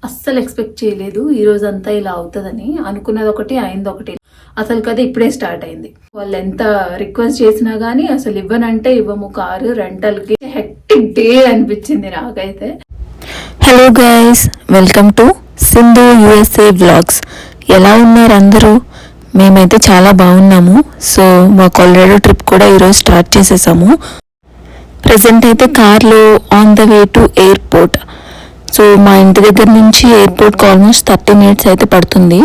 అస్సలు ఎక్స్పెక్ట్ చేయలేదు ఈ రోజంతా ఇలా అవుతుందని. అనుకున్నది ఒకటి, అయింది ఒకటి. అసలు కదా ఇప్పుడే స్టార్ట్ అయింది. వాళ్ళు ఎంత రిక్వెస్ట్ చేసినా కానీ అసలు ఇవ్వనంటే ఇవ్వము కారు రెంటల్కి. హెక్టిక్ డే అనిపించింది నాకైతే. Hello guys, welcome to Sindhu USA vlogs. ఎలా ఉన్నారు అందరూ? మేమైతే చాలా బాగున్నాము. సో మా కొలరాడో ట్రిప్ కూడా ఈరోజు స్టార్ట్ చేసేసాము. ప్రజెంట్ అయితే కార్లో on the way to airport. So మా ఇంటి దగ్గర నుంచి ఎయిర్పోర్ట్కి ఆల్మోస్ట్ 30 minutes అయితే పడుతుంది.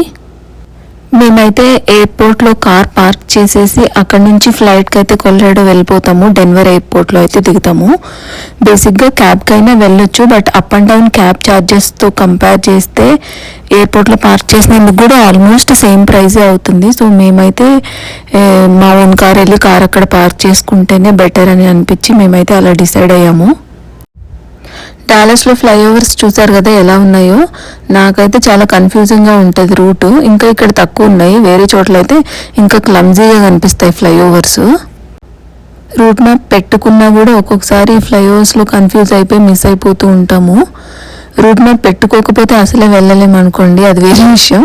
మేమైతే ఎయిర్పోర్ట్లో కార్ పార్క్ చేసేసి అక్కడి నుంచి ఫ్లైట్కి అయితే కొలరాడో వెళ్ళిపోతాము. డెన్వర్ ఎయిర్పోర్ట్లో అయితే దిగుతాము. బేసిక్గా క్యాబ్కి అయినా వెళ్ళొచ్చు, but up and down cab ఛార్జెస్తో కంపేర్ చేస్తే ఎయిర్పోర్ట్లో పార్క్ చేసినందుకు కూడా ఆల్మోస్ట్ సేమ్ ప్రైజే అవుతుంది. సో మేమైతే మా ఓన్ కార్ వెళ్ళి కార్ అక్కడ పార్క్ చేసుకుంటేనే బెటర్ అని అనిపించి మేమైతే అలా డిసైడ్ అయ్యాము. డాలస్లో ఫ్లైఓవర్స్ చూసారు కదా ఎలా ఉన్నాయో. నాకైతే చాలా కన్ఫ్యూజింగ్గా ఉంటుంది రూటు. ఇంకా ఇక్కడ తక్కువ ఉన్నాయి, వేరే చోట్ల అయితే ఇంకా క్లమ్జీగా కనిపిస్తాయి ఫ్లైఓవర్స్. రూట్ మ్యాప్ పెట్టుకున్నా కూడా ఒక్కొక్కసారి ఫ్లైఓవర్స్లో కన్ఫ్యూజ్ అయిపోయి మిస్ అయిపోతూ ఉంటాము. రూట్ మ్యాప్ పెట్టుకోకపోతే అసలే వెళ్ళలేము అనుకోండి, అది వేరే విషయం.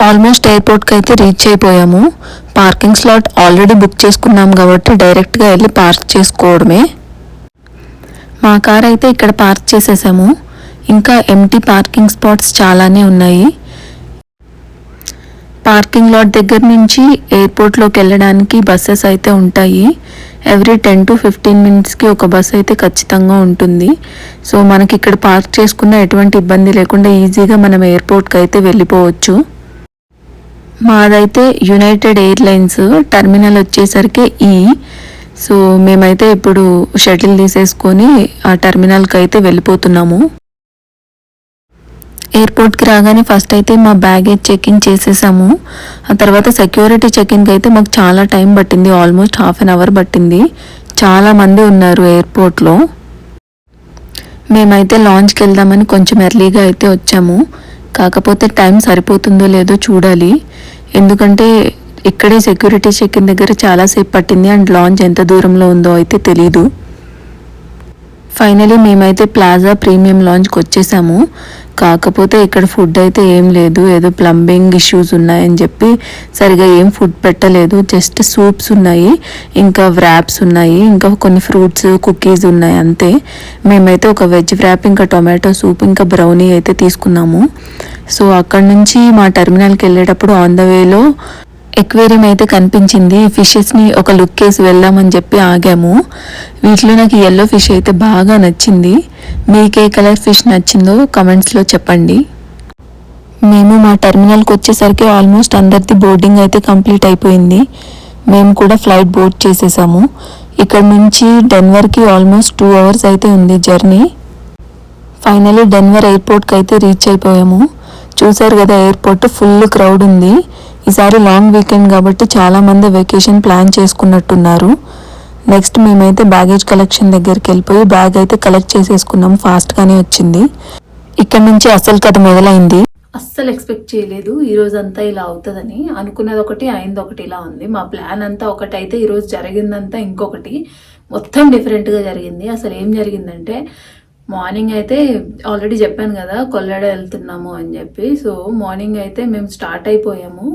ఆల్మోస్ట్ ఎయిర్పోర్ట్కి అయితే రీచ్ అయిపోయాము. పార్కింగ్ స్లాట్ ఆల్రెడీ బుక్ చేసుకున్నాం కాబట్టి డైరెక్ట్గా వెళ్ళి పార్క్ చేసుకోవడమే. మా కార్ అయితే ఇక్కడ పార్క్ చేసేసాము. ఇంకా ఎంటీ పార్కింగ్ స్పాట్స్ చాలానే ఉన్నాయి. పార్కింగ్ లాట్ దగ్గర నుంచి ఎయిర్పోర్ట్లోకి వెళ్ళడానికి బస్సెస్ అయితే ఉంటాయి. ఎవ్రీ 10 to 15 minutesకి ఒక బస్ అయితే ఖచ్చితంగా ఉంటుంది. సో మనకి ఇక్కడ పార్క్ చేసుకున్న ఎటువంటి ఇబ్బంది లేకుండా ఈజీగా మనం ఎయిర్పోర్ట్కి అయితే వెళ్ళిపోవచ్చు. మాదైతే యునైటెడ్ ఎయిర్లైన్స్ టర్మినల్ వచ్చేసరికి సో మేమైతే ఇప్పుడు షటిల్ తీసేసుకొని ఆ టర్మినల్కి అయితే వెళ్ళిపోతున్నాము. ఎయిర్పోర్ట్కి రాగానే ఫస్ట్ అయితే మా బ్యాగేజ్ చెకింగ్ చేసేసాము. ఆ తర్వాత సెక్యూరిటీ చెకింగ్కి అయితే మాకు చాలా టైం పట్టింది, ఆల్మోస్ట్ 1/2 hour పట్టింది. చాలామంది ఉన్నారు ఎయిర్పోర్ట్లో. మేమైతే లాంచ్కి వెళ్దామని కొంచెం ఎర్లీగా అయితే వచ్చాము. కాకపోతే టైం సరిపోతుందో లేదో చూడాలి, ఎందుకంటే ఇక్కడే సెక్యూరిటీ చెక్-ఇన్ దగ్గర చాలాసేపు పట్టింది అండ్ లాంచ్ ఎంత దూరంలో ఉందో అయితే తెలీదు. ఫైనలీ మేమైతే ప్లాజా ప్రీమియం లాంచ్కి వచ్చేసాము. కాకపోతే ఇక్కడ ఫుడ్ అయితే ఏం లేదు, ఏదో ప్లంబింగ్ ఇష్యూస్ ఉన్నాయని చెప్పి సరిగా ఏం ఫుడ్ పెట్టలేదు. జస్ట్ సూప్స్ ఉన్నాయి, ఇంకా వ్రాప్స్ ఉన్నాయి, ఇంకా కొన్ని ఫ్రూట్స్ కుకీస్ ఉన్నాయి అంతే. మేమైతే ఒక వెజ్ వ్రాప్, ఇంకా టొమాటో సూప్, ఇంకా బ్రౌనీ అయితే తీసుకున్నాము. సో అక్కడ నుంచి మా టెర్మినల్కి వెళ్ళేటప్పుడు ఆన్ ద వేలో ఎక్వేరియం అయితే కనిపించింది. ఫిషెస్ని ఒక లుక్ వేసి వెళ్దామని చెప్పి ఆగాము. వీటిలో నాకు ఎల్లో ఫిష్ అయితే బాగా నచ్చింది. మీకే కలర్ ఫిష్ నచ్చిందో కమెంట్స్లో చెప్పండి. మేము మా టెర్మినల్కి వచ్చేసరికి ఆల్మోస్ట్ అందరిది బోర్డింగ్ అయితే కంప్లీట్ అయిపోయింది. మేము కూడా ఫ్లైట్ బోర్డ్ చేసేసాము. ఇక్కడ నుంచి డెన్వర్కి ఆల్మోస్ట్ 2 hours అయితే ఉంది జర్నీ. ఫైనలీ డెన్వర్ ఎయిర్పోర్ట్కి అయితే రీచ్ అయిపోయాము. చూసారు కదా ఎయిర్పోర్ట్ ఫుల్ క్రౌడ్ ఉంది. ఈసారి లాంగ్ వీకెండ్ కాబట్టి చాలామంది వెకేషన్ ప్లాన్ చేసుకున్నట్టున్నారు. నెక్స్ట్ మేమైతే బ్యాగేజ్ కలెక్షన్ దగ్గరికి వెళ్ళిపోయి బ్యాగ్ అయితే కలెక్ట్ చేసేసుకున్నాం. ఫాస్ట్గానే వచ్చింది. ఇక్కడ నుంచి అసలు కథ మొదలైంది. అస్సలు ఎక్స్పెక్ట్ చేయలేదు ఈ రోజంతా ఇలా అవుతుందని. అనుకున్నది ఒకటి, అయింది ఒకటి. ఇలా ఉంది. మా ప్లాన్ అంతా ఒకటి అయితే ఈరోజు జరిగిందంతా ఇంకొకటి, మొత్తం డిఫరెంట్గా జరిగింది. అసలు ఏం జరిగిందంటే, మార్నింగ్ అయితే ఆల్రెడీ చెప్పాను కదా కొలరాడో వెళ్తున్నాము అని చెప్పి. సో మార్నింగ్ అయితే మేము స్టార్ట్ అయిపోయాము,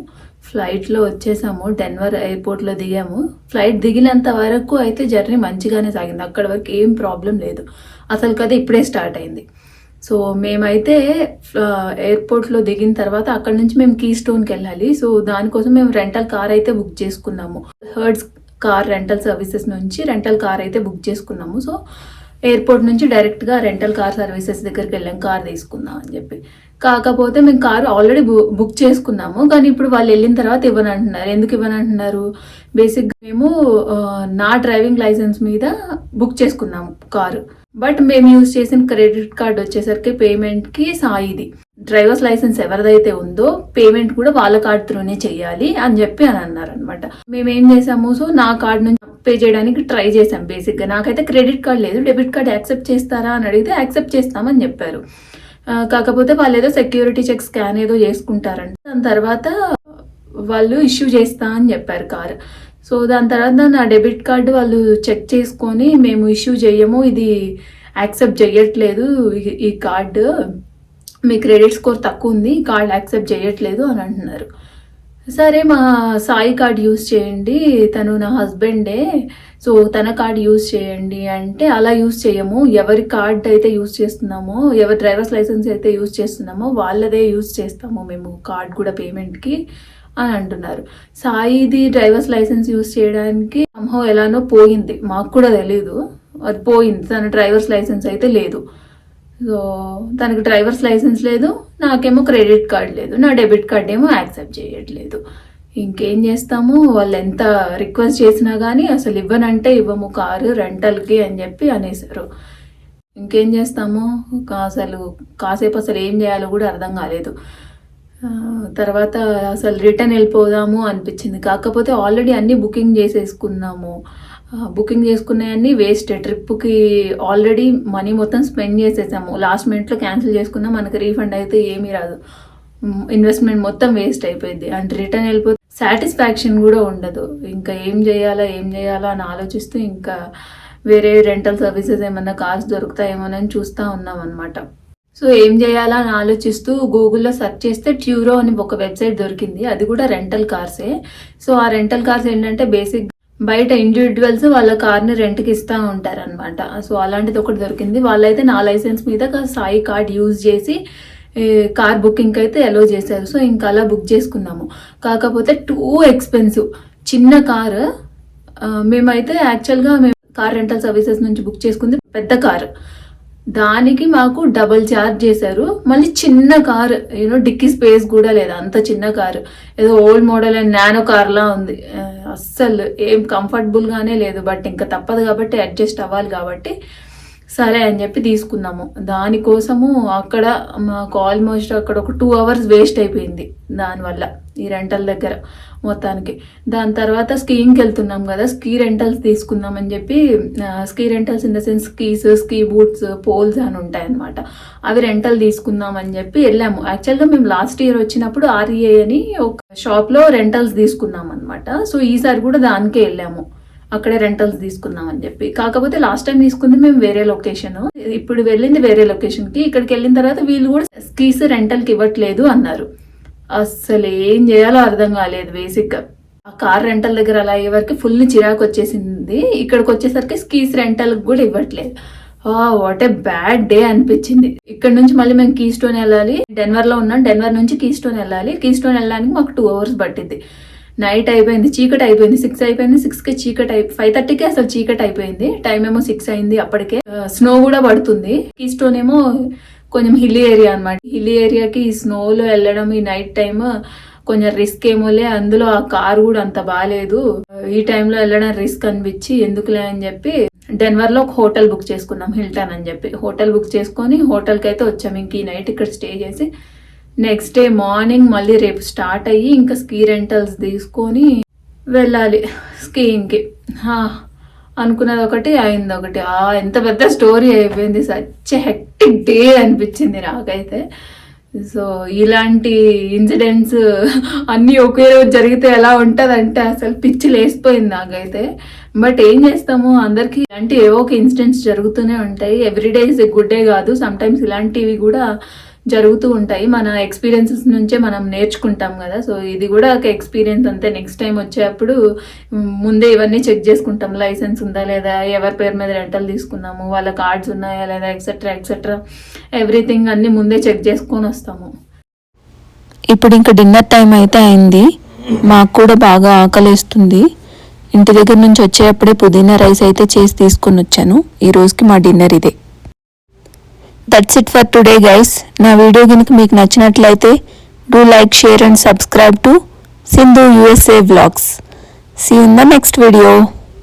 ఫ్లైట్లో వచ్చేసాము, డెన్వర్ ఎయిర్పోర్ట్లో దిగాము. ఫ్లైట్ దిగినంత వరకు అయితే జర్నీ మంచిగానే సాగింది, అక్కడి వరకు ఏం ప్రాబ్లం లేదు. అసలు కదా ఇప్పుడే స్టార్ట్ అయింది. సో మేమైతే ఎయిర్పోర్ట్లో దిగిన తర్వాత అక్కడ నుంచి మేము కీస్టోన్కి వెళ్ళాలి. సో దానికోసం మేము రెంటల్ కార్ అయితే బుక్ చేసుకున్నాము. హర్డ్స్ కార్ రెంటల్ సర్వీసెస్ నుంచి రెంటల్ కార్ అయితే బుక్ చేసుకున్నాము. సో ఎయిర్పోర్ట్ నుంచి డైరెక్ట్గా రెంటల్ కార్ సర్వీసెస్ దగ్గరికి వెళ్ళాం కార్ తీసుకుందాం అని చెప్పి. కాకపోతే మేము కారు ఆల్రెడీ బుక్ చేసుకున్నాము, కానీ ఇప్పుడు వాళ్ళు వెళ్ళిన తర్వాత ఇవ్వనంటున్నారు. ఎందుకు ఇవ్వనంటున్నారు? బేసిక్గా మేము నా డ్రైవింగ్ లైసెన్స్ మీద బుక్ చేసుకున్నాము కారు, బట్ మేము యూజ్ చేసిన క్రెడిట్ కార్డ్ వచ్చేసరికి పేమెంట్కి సాయిది. డ్రైవర్స్ లైసెన్స్ ఎవరిదైతే ఉందో పేమెంట్ కూడా వాళ్ళ కార్డ్ త్రూనే చెయ్యాలి అని చెప్పి అని అన్నారు అనమాట. మేము ఏం చేసాము, సో నా కార్డ్ నుంచి పే చేయడానికి ట్రై చేసాం. బేసిక్గా నాకైతే క్రెడిట్ కార్డ్ లేదు, డెబిట్ కార్డ్ యాక్సెప్ట్ చేస్తారా అని అడిగితే యాక్సెప్ట్ చేస్తామని చెప్పారు. కాకపోతే వాళ్ళు ఏదో సెక్యూరిటీ చెక్ స్కాన్ ఏదో చేసుకుంటారంట, దాని తర్వాత వాళ్ళు ఇష్యూ చేస్తా అని చెప్పారు కార్. సో దాని తర్వాత నా డెబిట్ కార్డు వాళ్ళు చెక్ చేసుకొని మేము ఇష్యూ చేయము, ఇది యాక్సెప్ట్ చేయట్లేదు ఈ కార్డు, మీ క్రెడిట్ స్కోర్ తక్కువ ఉంది, ఈ కార్డు యాక్సెప్ట్ చేయట్లేదు అని అంటున్నారు. సరే మా సాయి కార్డ్ యూజ్ చేయండి, తను నా హస్బెండే, సో తన కార్డ్ యూజ్ చేయండి అంటే అలా యూజ్ చేయము, ఎవరి కార్డ్ అయితే యూజ్ చేస్తున్నామో, ఎవరి డ్రైవర్స్ లైసెన్స్ అయితే యూజ్ చేస్తున్నామో వాళ్ళదే యూజ్ చేస్తాము మేము కార్డ్ కూడా పేమెంట్కి అని అంటున్నారు. సాయిది డ్రైవర్స్ లైసెన్స్ యూజ్ చేయడానికి సంహో ఎలానో పోయింది, మాకు కూడా తెలీదు, అది పోయింది. తన డ్రైవర్స్ లైసెన్స్ అయితే లేదు. సో తనకి డ్రైవర్స్ లైసెన్స్ లేదు, నాకేమో క్రెడిట్ కార్డ్ లేదు, నా డెబిట్ కార్డ్ ఏమో యాక్సెప్ట్ చేయట్లేదు. ఇంకేం చేస్తాము, వాళ్ళు ఎంత రిక్వెస్ట్ చేసినా కానీ అసలు ఇవ్వనంటే ఇవ్వము కారు రెంటల్కి అని చెప్పి అనేసారు. ఇంకేం చేస్తాము, అసలు కాసేపు అసలు ఏం చేయాలో కూడా అర్థం కాలేదు. తర్వాత అసలు రిటర్న్ వెళ్ళిపోదాము అనిపించింది. కాకపోతే ఆల్రెడీ అన్నీ బుకింగ్ చేసేసుకున్నాము, బుకింగ్ చేసుకున్నాయన్నీ వేస్ట్, ట్రిప్కి ఆల్రెడీ మనీ మొత్తం స్పెండ్ చేసేసాము, లాస్ట్ మినిట్లో క్యాన్సిల్ చేసుకున్నాం, మనకి రీఫండ్ అయితే ఏమీ రాదు, ఇన్వెస్ట్మెంట్ మొత్తం వేస్ట్ అయిపోయింది. అండ్ రిటర్న్ వెళ్ళిపోతే సాటిస్ఫాక్షన్ కూడా ఉండదు. ఇంకా ఏం చేయాలా అని ఆలోచిస్తూ ఇంకా వేరే రెంటల్ సర్వీసెస్ ఏమన్నా కార్స్ దొరుకుతాయేమోనని చూస్తూ ఉన్నాం అనమాట. సో ఏం చేయాలా అని ఆలోచిస్తూ గూగుల్లో సెర్చ్ చేస్తే ట్యూరో అని ఒక వెబ్సైట్ దొరికింది, అది కూడా రెంటల్ కార్సే. సో ఆ రెంటల్ కార్స్ ఏంటంటే బేసిక్ బయట ఇండివిజువల్స్ వాళ్ళ కార్ని రెంట్కి ఇస్తూ ఉంటారనమాట. సో అలాంటిది ఒకటి దొరికింది. వాళ్ళైతే నా లైసెన్స్ మీద సాయి కార్డ్ యూజ్ చేసి కార్ బుకింగ్కి అయితే అలో చేశారు. సో ఇంకా అలా బుక్ చేసుకున్నాము. కాకపోతే టూ ఎక్స్పెన్సివ్, చిన్న కారు. మేమైతే యాక్చువల్గా మేము కార్ రెంటల్ సర్వీసెస్ నుంచి బుక్ చేసుకుంది పెద్ద కారు, దానికి మాకు డబల్ ఛార్జ్ చేశారు. మళ్ళీ చిన్న కారు, డిక్కీ స్పేస్ కూడా లేదు, అంత చిన్న కారు, ఏదో ఓల్డ్ మోడల్ అండ్ నానో కార్లా ఉంది, అస్సలు ఏం కంఫర్టబుల్గానే లేదు. బట్ ఇంకా తప్పదు కాబట్టి అడ్జస్ట్ అవ్వాలి కాబట్టి సరే అని చెప్పి తీసుకున్నాము. దానికోసము అక్కడ మాకు ఆల్మోస్ట్ అక్కడ ఒక 2 hours వేస్ట్ అయిపోయింది దానివల్ల, ఈ రెంటల్ దగ్గర మొత్తానికి. దాని తర్వాత స్కీయింగ్కి వెళ్తున్నాం కదా, స్కీ రెంటల్స్ తీసుకుందామని చెప్పి, ski rentals in the sense skis, ski boots, poles అని ఉంటాయన్నమాట, అవి రెంటల్ తీసుకుందామని చెప్పి వెళ్ళాము. యాక్చువల్గా మేము లాస్ట్ ఇయర్ వచ్చినప్పుడు REA అని ఒక షాప్లో రెంటల్స్ తీసుకున్నాం అనమాట. సో ఈసారి కూడా దానికే వెళ్ళాము, అక్కడే రెంటల్స్ తీసుకుందామని చెప్పి. కాకపోతే లాస్ట్ టైం తీసుకుంది మేము వేరే లొకేషన్, ఇప్పుడు వెళ్ళింది వేరే లొకేషన్కి. ఇక్కడికి వెళ్ళిన తర్వాత వీళ్ళు కూడా స్కీస్ రెంటల్కి ఇవ్వట్లేదు అన్నారు. అస్సలు ఏం చేయాలో అర్థం కాలేదు. బేసిక్గా ఆ కార్ రెంటల్ దగ్గర అలా అయ్యే వరకు ఫుల్ చిరాకు వచ్చేసింది, ఇక్కడికి వచ్చేసరికి స్కీస్ రెంటల్కి కూడా ఇవ్వట్లేదు. వాట్ ఏ బ్యాడ్ డే అనిపించింది. ఇక్కడ నుంచి మళ్ళీ మేము కీస్టోన్ వెళ్ళాలి, డెన్వర్లో ఉన్నాం, డెన్వర్ నుంచి కీస్టోన్ వెళ్ళాలి. కీస్టోన్ వెళ్ళడానికి మాకు 2 hours పట్టింది. నైట్ అయిపోయింది, చీకటి అయిపోయింది, 6 అయిపోయింది, 6కి చీకటి 5:30కి అసలు చీకటి అయిపోయింది. టైం ఏమో 6 అయింది అప్పటికే. స్నో కూడా పడుతుంది. కీస్టోన్ ఏమో కొంచెం హిల్లీ ఏరియా అనమాట. హిల్లీ ఏరియాకి ఈ స్నోలో వెళ్ళడం ఈ నైట్ టైమ్ కొంచెం రిస్క్ ఏమోలే, అందులో ఆ కారు కూడా అంత బాగాలేదు, ఈ టైంలో వెళ్ళడం రిస్క్ అనిపించి ఎందుకులే అని చెప్పి డెన్వర్లో ఒక హోటల్ బుక్ చేసుకున్నాం, హిల్టన్ అని చెప్పి. హోటల్ బుక్ చేసుకొని హోటల్కి అయితే వచ్చాము. ఇంక ఈ నైట్ ఇక్కడ స్టే చేసి నెక్స్ట్ డే మార్నింగ్ మళ్ళీ రేపు స్టార్ట్ అయ్యి ఇంకా స్కీ రెంటల్స్ తీసుకొని వెళ్ళాలి స్కీయింగ్కి. అనుకున్నది ఒకటి, అయింది ఒకటి. ఎంత పెద్ద స్టోరీ అయిపోయింది. సచ్ హెక్టిక్ డే అనిపించింది నాకైతే. సో ఇలాంటి ఇన్సిడెంట్స్ అన్నీ ఒకే రోజు జరిగితే ఎలా ఉంటుందంటే అసలు పిచ్చి లేసిపోయింది నాకైతే. బట్ ఏం చేస్తాము, అందరికీ ఇలాంటి ఏవో ఒక ఇన్సిడెంట్స్ జరుగుతూనే ఉంటాయి. Everyday is a good day కాదు, సమ్టైమ్స్ ఇలాంటివి కూడా జరుగుతూ ఉంటాయి. మన ఎక్స్పీరియన్సెస్ నుంచే మనం నేర్చుకుంటాం కదా. సో ఇది కూడా ఒక ఎక్స్పీరియన్స్ అంతే. నెక్స్ట్ టైం వచ్చేటప్పుడు ముందే ఇవన్నీ చెక్ చేసుకుంటాం, లైసెన్స్ ఉందా లేదా, ఎవరి పేరు మీద రెంటల్ తీసుకున్నాము, వాళ్ళ కార్డ్స్ ఉన్నాయా లేదా, ఎక్సెట్రా ఎవ్రీథింగ్ అన్ని ముందే చెక్ చేసుకొని వస్తాము. ఇప్పుడు ఇంకా డిన్నర్ టైం అయితే అయింది. మాకు కూడా బాగా ఆకలిస్తుంది. ఇంటి దగ్గర నుంచి వచ్చేటప్పుడే పుదీనా రైస్ అయితే చేసి తీసుకొని వచ్చాను. ఈ రోజుకి మా డిన్నర్ ఇదే. That's it for today guys. నా వీడియో కనుక మీకు నచ్చినట్లయితే do like, share and subscribe to Sindhu USA Vlogs. See you in the next video.